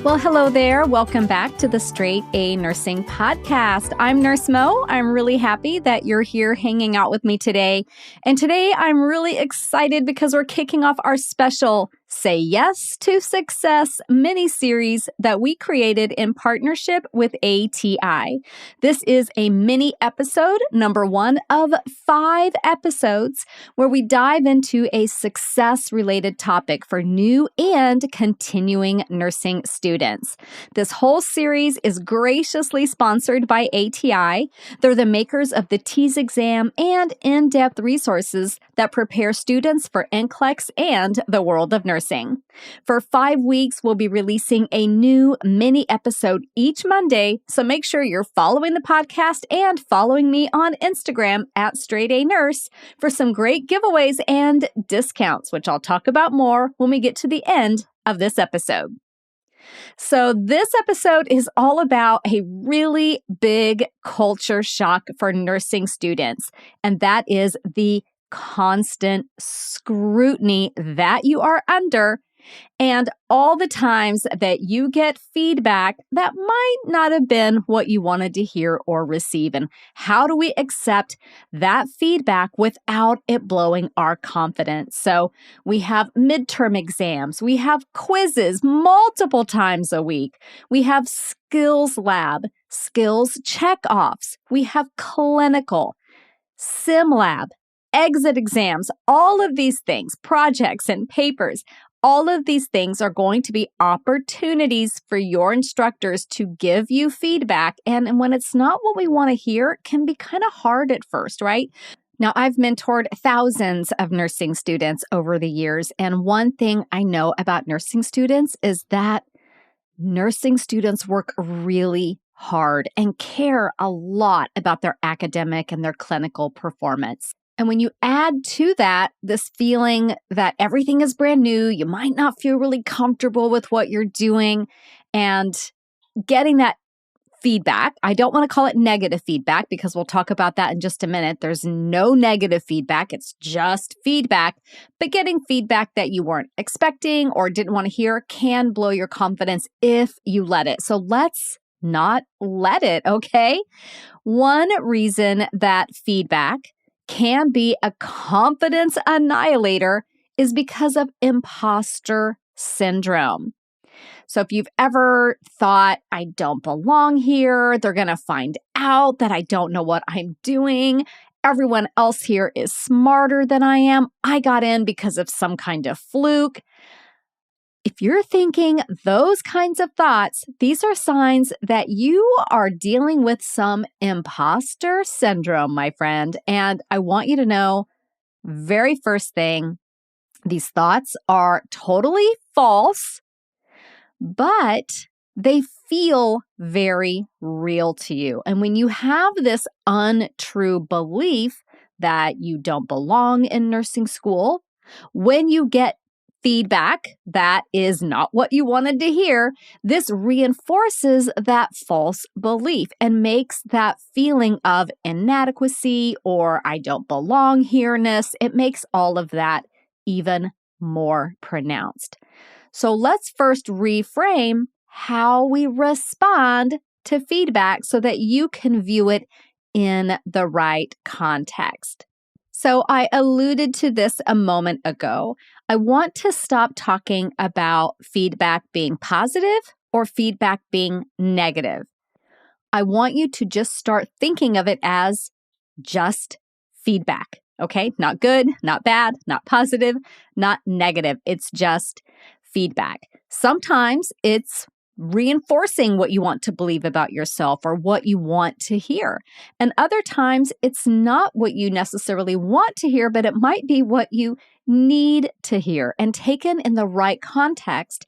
Well, hello there. Welcome back to the Straight A Nursing Podcast. I'm Nurse Mo. I'm really happy that you're here hanging out with me today. And today I'm really excited because we're kicking off our special Say Yes to Success mini-series that we created in partnership with ATI. This is a mini episode, number 1 of 5 episodes, where we dive into a success-related topic for new and continuing nursing students. This whole series is graciously sponsored by ATI. They're the makers of the TEAS exam and in-depth resources that prepare students for NCLEX and the world of nursing. For 5 weeks, we'll be releasing a new mini episode each Monday, so make sure you're following the podcast and following me on Instagram at Straight A Nurse for some great giveaways and discounts, which I'll talk about more when we get to the end of this episode. So this episode is all about a really big culture shock for nursing students, and that is the constant scrutiny that you are under and all the times that you get feedback that might not have been what you wanted to hear or receive. And how do we accept that feedback without it blowing our confidence? So we have midterm exams, we have quizzes multiple times a week, we have skills lab, skills check-offs, we have clinical, sim lab, exit exams, all of these things, projects and papers, all of these things are going to be opportunities for your instructors to give you feedback. And when it's not what we want to hear, it can be kind of hard at first, right? Now, I've mentored thousands of nursing students over the years. And one thing I know about nursing students is that nursing students work really hard and care a lot about their academic and their clinical performance. And when you add to that this feeling that everything is brand new, you might not feel really comfortable with what you're doing, and getting that feedback, I don't want to call it negative feedback because we'll talk about that in just a minute. There's no negative feedback. It's just feedback. But getting feedback that you weren't expecting or didn't want to hear can blow your confidence if you let it. So let's not let it, okay? One reason that feedback can be a confidence annihilator is because of imposter syndrome. So if you've ever thought, I don't belong here, they're going to find out that I don't know what I'm doing, everyone else here is smarter than I am, I got in because of some kind of fluke. If you're thinking those kinds of thoughts, these are signs that you are dealing with some imposter syndrome, my friend. And I want you to know, very first thing, these thoughts are totally false, but they feel very real to you. And when you have this untrue belief that you don't belong in nursing school, when you get feedback that is not what you wanted to hear, this reinforces that false belief and makes that feeling of inadequacy or I don't belong here-ness, it makes all of that even more pronounced. So let's first reframe how we respond to feedback so that you can view it in the right context. So I alluded to this a moment ago. I want to stop talking about feedback being positive or feedback being negative. I want you to just start thinking of it as just feedback, okay? Not good, not bad, not positive, not negative. It's just feedback. Sometimes it's reinforcing what you want to believe about yourself or what you want to hear. And other times it's not what you necessarily want to hear, but it might be what you need to hear. And taken in the right context,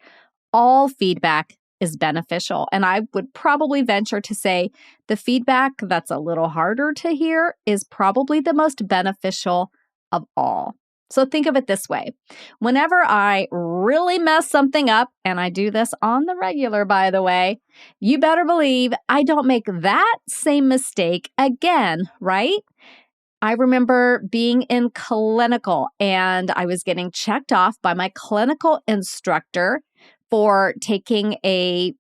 all feedback is beneficial. And I would probably venture to say the feedback that's a little harder to hear is probably the most beneficial of all. So think of it this way. Whenever I really mess something up, and I do this on the regular, by the way, you better believe I don't make that same mistake again, right? I remember being in clinical and I was getting checked off by my clinical instructor for taking a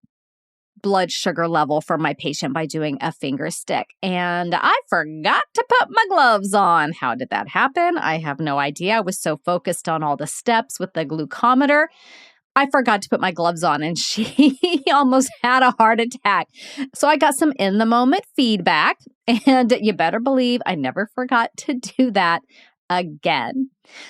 blood sugar level for my patient by doing a finger stick. And I forgot to put my gloves on. How did that happen? I have no idea. I was so focused on all the steps with the glucometer. I forgot to put my gloves on and she almost had a heart attack. So I got some in the moment feedback, and you better believe I never forgot to do that again.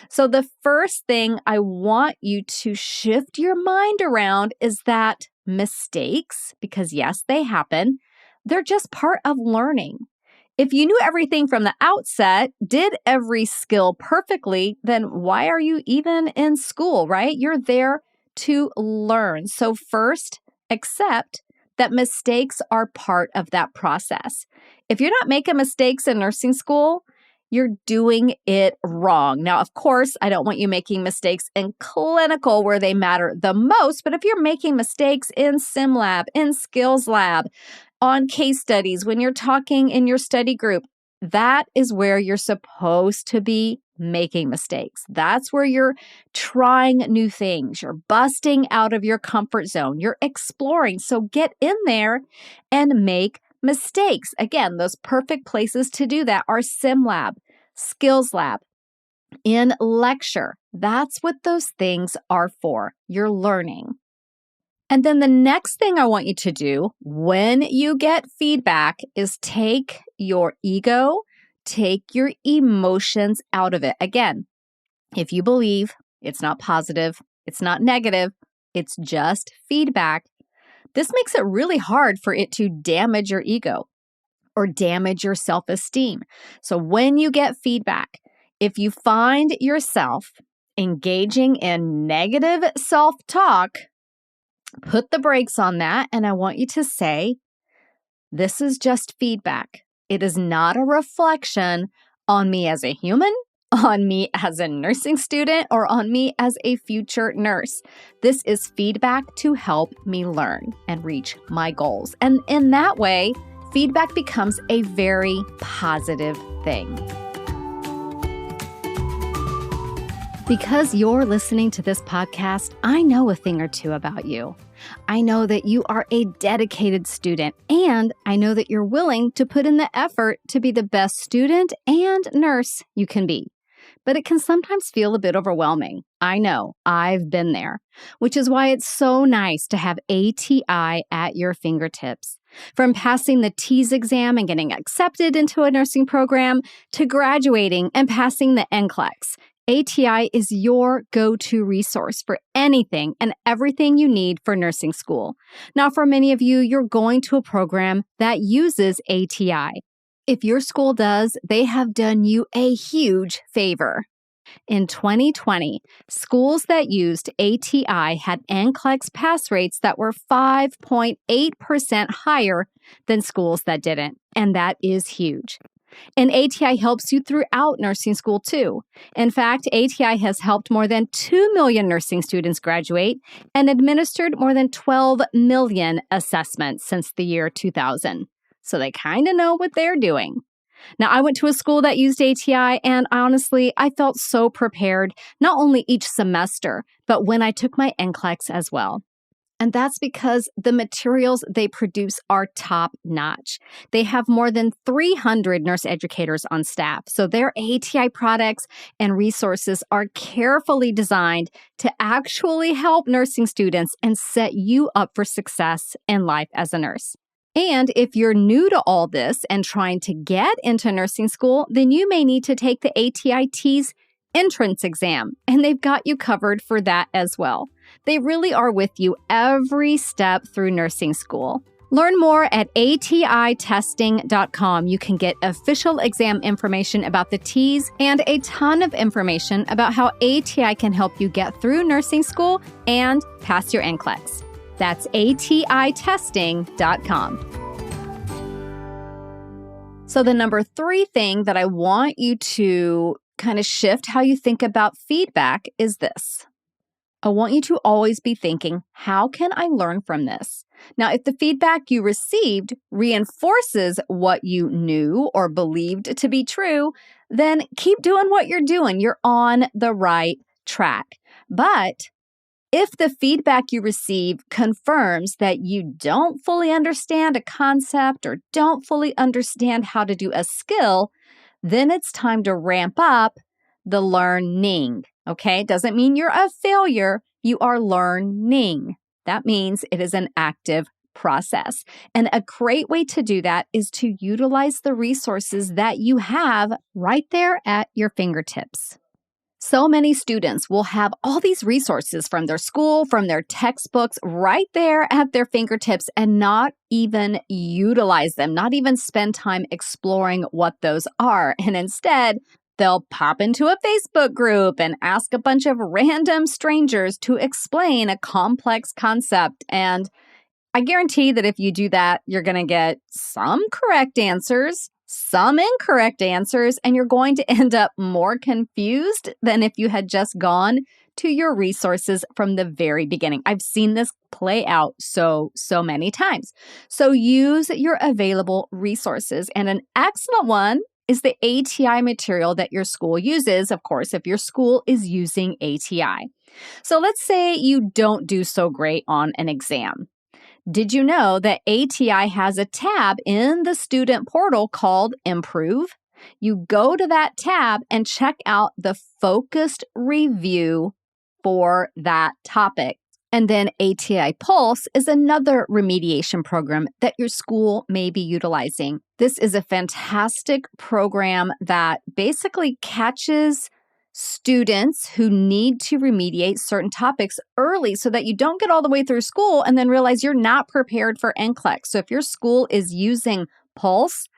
So the first thing I want you to shift your mind around is that mistakes, because yes, they happen, they're just part of learning. If you knew everything from the outset, did every skill perfectly, then why are you even in school, right? You're there to learn. So first, accept that mistakes are part of that process. If you're not making mistakes in nursing school, you're doing it wrong. Now, of course, I don't want you making mistakes in clinical where they matter the most, but if you're making mistakes in sim lab, in skills lab, on case studies, when you're talking in your study group, that is where you're supposed to be making mistakes. That's where you're trying new things. You're busting out of your comfort zone. You're exploring. So get in there and make mistakes. Again, those perfect places to do that are sim lab, skills lab, in lecture. That's what those things are for. You're learning. And then the next thing I want you to do when you get feedback is take your ego, take your emotions out of it. Again, if you believe it's not positive, it's not negative, it's just feedback, this makes it really hard for it to damage your ego or damage your self-esteem. So when you get feedback, if you find yourself engaging in negative self-talk, put the brakes on that, and I want you to say, this is just feedback. It is not a reflection on me as a human, on me as a nursing student, or on me as a future nurse. This is feedback to help me learn and reach my goals. And in that way, feedback becomes a very positive thing. Because you're listening to this podcast, I know a thing or two about you. I know that you are a dedicated student, and I know that you're willing to put in the effort to be the best student and nurse you can be. But it can sometimes feel a bit overwhelming. I know, I've been there, which is why it's so nice to have ATI at your fingertips. From passing the TEAS exam and getting accepted into a nursing program to graduating and passing the NCLEX, ATI is your go-to resource for anything and everything you need for nursing school. Now, for many of you, you're going to a program that uses ATI. If your school does, they have done you a huge favor. In 2020, schools that used ATI had NCLEX pass rates that were 5.8% higher than schools that didn't, and that is huge. And ATI helps you throughout nursing school too. In fact, ATI has helped more than 2 million nursing students graduate and administered more than 12 million assessments since the year 2000. So they kind of know what they're doing. Now, I went to a school that used ATI, and honestly, I felt so prepared, not only each semester, but when I took my NCLEX as well. And that's because the materials they produce are top-notch. They have more than 300 nurse educators on staff, so their ATI products and resources are carefully designed to actually help nursing students and set you up for success in life as a nurse. And if you're new to all this and trying to get into nursing school, then you may need to take the ATI TEAS entrance exam, and they've got you covered for that as well. They really are with you every step through nursing school. Learn more at atitesting.com. You can get official exam information about the TEAS and a ton of information about how ATI can help you get through nursing school and pass your NCLEX. That's atitesting.com. So the number 3 thing that I want you to kind of shift how you think about feedback is this. I want you to always be thinking, how can I learn from this? Now, if the feedback you received reinforces what you knew or believed to be true, then keep doing what you're doing. You're on the right track. But If the feedback you receive confirms that you don't fully understand a concept or don't fully understand how to do a skill, then it's time to ramp up the learning. Okay? Doesn't mean you're a failure. You are learning. That means it is an active process. And a great way to do that is to utilize the resources that you have right there at your fingertips. So many students will have all these resources from their school, from their textbooks right there at their fingertips and not even utilize them, not even spend time exploring what those are. And instead, they'll pop into a Facebook group and ask a bunch of random strangers to explain a complex concept. And I guarantee that if you do that, you're going to get some correct answers, some incorrect answers, and you're going to end up more confused than if you had just gone to your resources from the very beginning. I've seen this play out so many times. So use your available resources. And an excellent one is the ATI material that your school uses, of course, if your school is using ATI. So let's say you don't do so great on an exam. Did you know that ATI has a tab in the student portal called Improve? You go to that tab and check out the focused review for that topic. And then ATI Pulse is another remediation program that your school may be utilizing. This is a fantastic program that basically catches students who need to remediate certain topics early so that you don't get all the way through school and then realize you're not prepared for NCLEX. So if your school is using Pulse,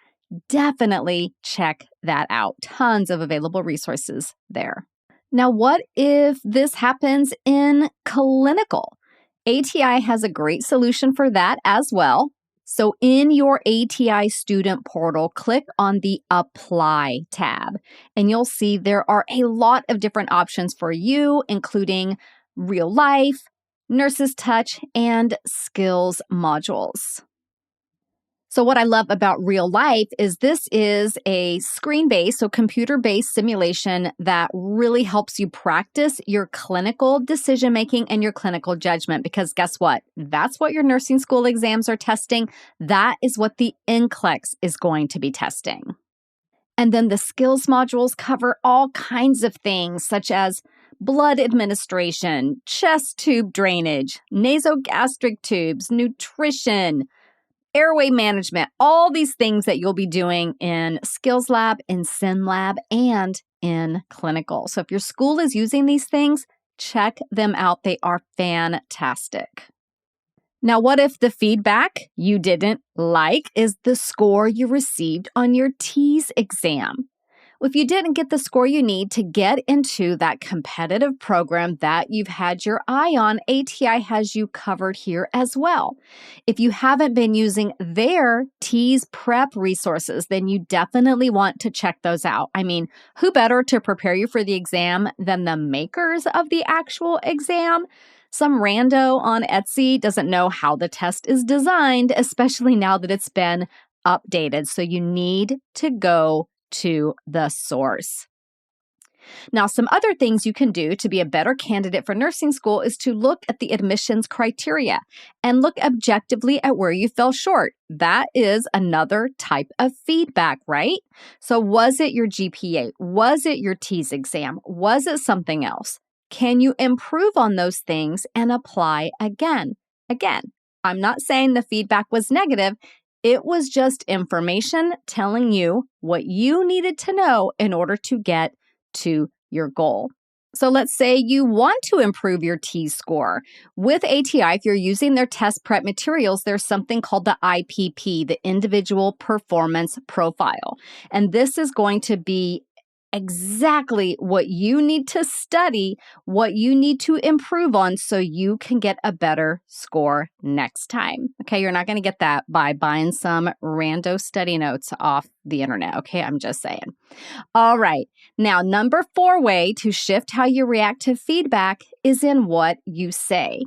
definitely check that out. Tons of available resources there. Now, what if this happens in clinical? ATI has a great solution for that as well. So in your ATI student portal, click on the Apply tab, and you'll see there are a lot of different options for you, including real life, nurse's touch, and skills modules. So what I love about real life is this is a screen-based, so computer-based simulation that really helps you practice your clinical decision-making and your clinical judgment. Because guess what? That's what your nursing school exams are testing. That is what the NCLEX is going to be testing. And then the skills modules cover all kinds of things, such as blood administration, chest tube drainage, nasogastric tubes, nutrition, airway management, all these things that you'll be doing in Skills Lab, in Sim Lab, and in Clinical. So if your school is using these things, check them out. They are fantastic. Now, what if the feedback you didn't like is the score you received on your TEAS exam? If you didn't get the score you need to get into that competitive program that you've had your eye on, ATI has you covered here as well. If you haven't been using their TEAS prep resources, then you definitely want to check those out. I mean, who better to prepare you for the exam than the makers of the actual exam? Some rando on Etsy doesn't know how the test is designed, especially now that it's been updated. So you need to go to the source. Now, some other things you can do to be a better candidate for nursing school is to look at the admissions criteria and look objectively at where you fell short. That is another type of feedback, right? So was it your GPA? Was it your TEAS exam? Was it something else? Can you improve on those things and apply again? Again, I'm not saying the feedback was negative. It was just information telling you what you needed to know in order to get to your goal. So let's say you want to improve your TEAS score. With ATI, if you're using their test prep materials, there's something called the IPP, the Individual Performance Profile. And this is going to be exactly what you need to study, what you need to improve on so you can get a better score next time. Okay, you're not going to get that by buying some rando study notes off the internet. Okay, I'm just saying. All right, now number 4 way to shift how you react to feedback is in what you say.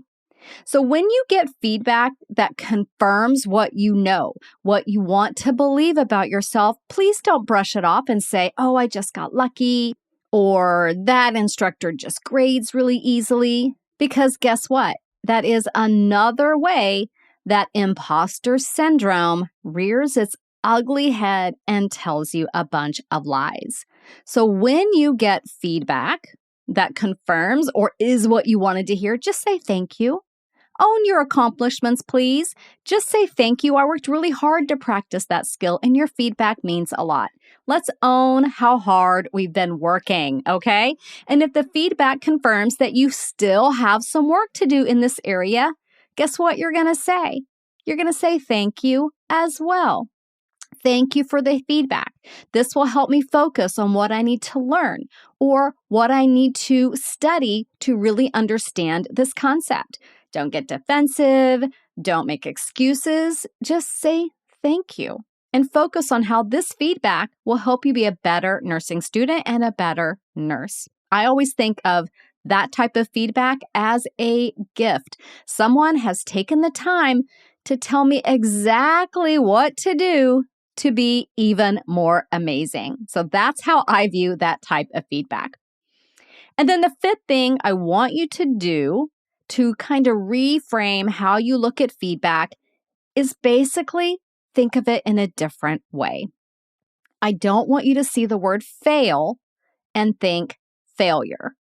So when you get feedback that confirms what you know, what you want to believe about yourself, please don't brush it off and say, oh, I just got lucky, or that instructor just grades really easily. Because guess what? That is another way that imposter syndrome rears its ugly head and tells you a bunch of lies. So when you get feedback that confirms or is what you wanted to hear, just say thank you. Own your accomplishments, please. Just say thank you. I worked really hard to practice that skill, and your feedback means a lot. Let's own how hard we've been working, okay? And if the feedback confirms that you still have some work to do in this area, guess what you're going to say? You're going to say thank you as well. Thank you for the feedback. This will help me focus on what I need to learn or what I need to study to really understand this concept. Don't get defensive. Don't make excuses. Just say thank you and focus on how this feedback will help you be a better nursing student and a better nurse. I always think of that type of feedback as a gift. Someone has taken the time to tell me exactly what to do to be even more amazing. So that's how I view that type of feedback. And then the fifth thing I want you to do to kind of reframe how you look at feedback is basically think of it in a different way. I don't want you to see the word fail and think failure.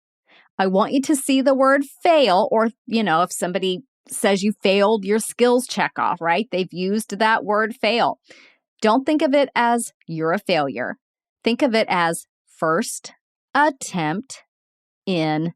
I want you to see the word fail, or, if somebody says you failed your skills checkoff, right? They've used that word fail. Don't think of it as you're a failure. Think of it as first attempt in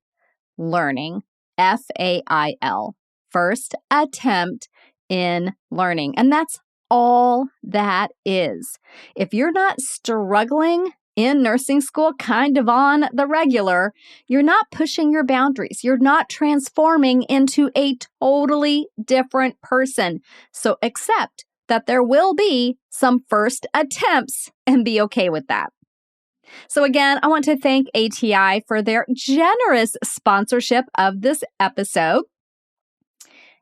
learning. FAIL. First attempt in learning. And that's all that is. If you're not struggling in nursing school kind of on the regular, you're not pushing your boundaries. You're not transforming into a totally different person. So accept that there will be some first attempts and be okay with that. So again, I want to thank ATI for their generous sponsorship of this episode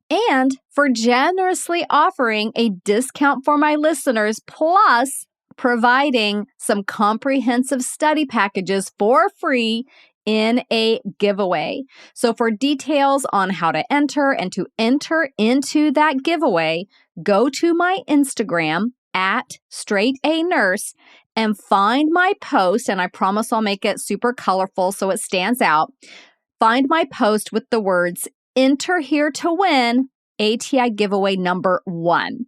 and for generously offering a discount for my listeners, plus providing some comprehensive study packages for free in a giveaway. So for details on how to enter and to enter into that giveaway, go to my Instagram at Straight A Nurse and find my post, and I promise I'll make it super colorful so it stands out. Find my post with the words, "Enter here to win ATI giveaway number 1.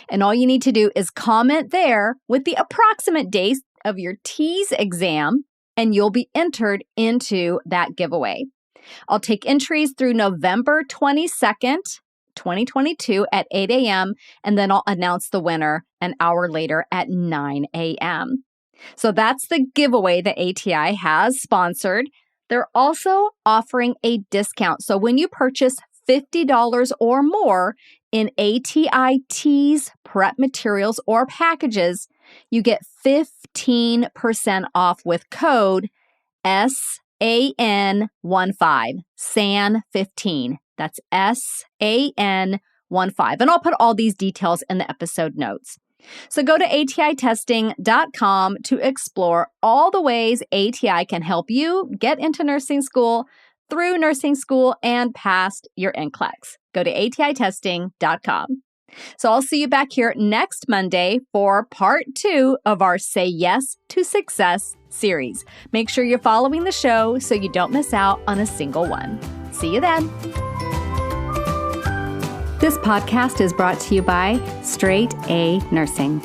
And all you need to do is comment there with the approximate date of your TEAS exam, and you'll be entered into that giveaway. I'll take entries through November 22nd, 2022 at 8 a.m., and then I'll announce the winner an hour later at 9 a.m. So that's the giveaway that ATI has sponsored. They're also offering a discount. So when you purchase $50 or more in ATI TEAS prep materials or packages, you get 15% off with code SAN15, SAN15. That's SAN15. And I'll put all these details in the episode notes. So go to atitesting.com to explore all the ways ATI can help you get into nursing school, through nursing school, and past your NCLEX. Go to atitesting.com. So I'll see you back here next Monday for part 2 of our Say Yes to Success series. Make sure you're following the show so you don't miss out on a single one. See you then. This podcast is brought to you by Straight A Nursing.